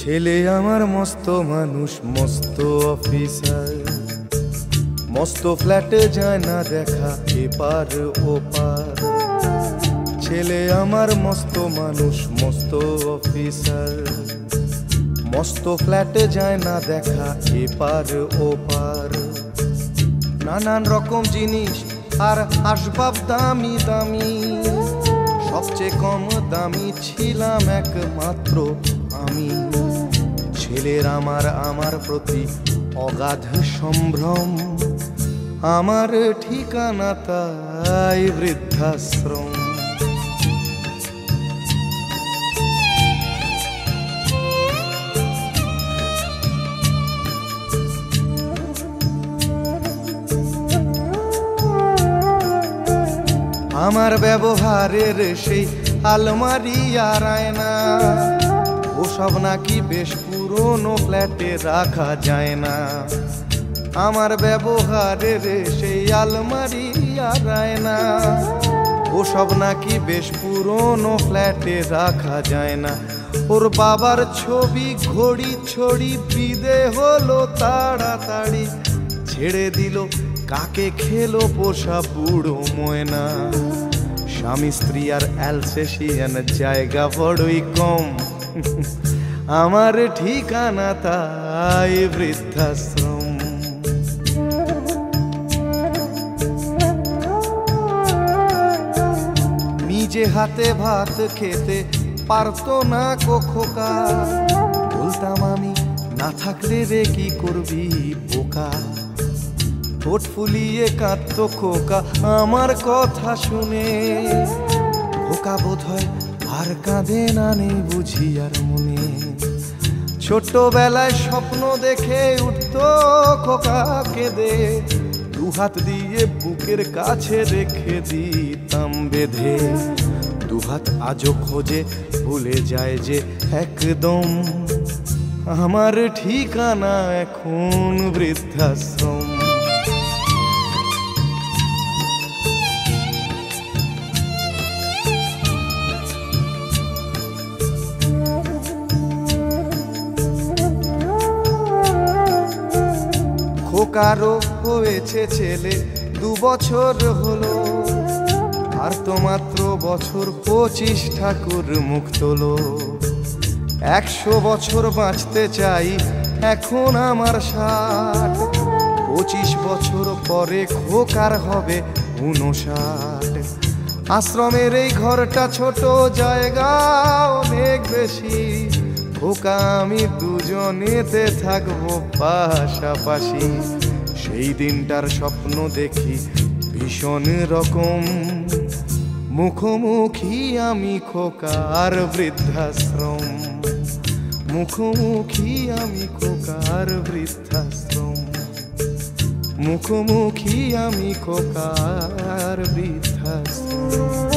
ছেলে আমার মস্ত মানুষ, মস্ত অফিসার, মস্ত ফ্ল্যাটে যায় না দেখা এপার ওপার। ছেলে আমার মস্ত মানুষ, মস্ত অফিসার, মস্ত ফ্ল্যাটে যায় না দেখা এপার ওপার। নানান রকম জিনিস আর আসবাব দামি দামি, সবচেয়ে কম দামি ছিলাম একমাত্র আমি। ছেলের আমার প্রতি অগাধ সম্ভ্রম, আমার ঠিকানা তাই বৃদ্ধাশ্রম। আমার ব্যবহারের সেই আলমারি আর আয়না, ওসব নাকি বেশ পুরনো ফ্ল্যাটে রাখা যায় না। আমার ব্যবহারের সেই আলমারি আর আয়না, ওসব নাকি বেশ পুরনো ফ্ল্যাটে রাখা যায় না। ওর বাবার ছবি ঘড়ি ছড়ি বিদে হলো তাড়াতাড়ি, ছেড়ে দিল কাকে খেলো পোষা বুড়ো ময়না। স্বামী স্ত্রী আর অ্যালসেশিয়ান জায়গা বড়ই কম, আমার ঠিকানা তাই বৃদ্ধাশ্রম। নিজে হাতে ভাত খেতে পারতো না খোকা, বলতাম আমি না থাকলে রে কি করবি বোকা। ঠোঁট ফুলিয়ে কাঁদতো খোকা আমার কথা শুনে, খোকা বোধ হয় আর কাঁদে না, নেই বুঝি আর মনে। ছোটবেলায় স্বপ্ন দেখে উঠতো খোকা কেঁদে, দুহাত দিয়ে বুকের কাছে রেখে দিতাম বেঁধে। দুহাত আজও খোঁজে ভুলে যায় যে একদম, আমার ঠিকানা এখন বৃদ্ধাশ্রম। খোকারও হয়েছে ছেলে 2 বছর হলো, আর তো মাত্র বছর 25 ঠাকুর মুখ তোলো। 100 বছর বাঁচতে চাই এখন আমার 60, 25 বছর পরে খোকার হবে 59। আশ্রমের এই ঘরটা ছোট, জায়গা অনেক বেশি, খোকা আমি দুজনেতে থাকবো পাশাপাশি। সেই দিনটার স্বপ্ন দেখি ভীষণ রকম, মুখোমুখি আমি খোকার বৃদ্ধাশ্রম। মুখোমুখি আমি খোকার বৃদ্ধাশ্রম, মুখোমুখি আমি খোকার বৃদ্ধাশ্রম।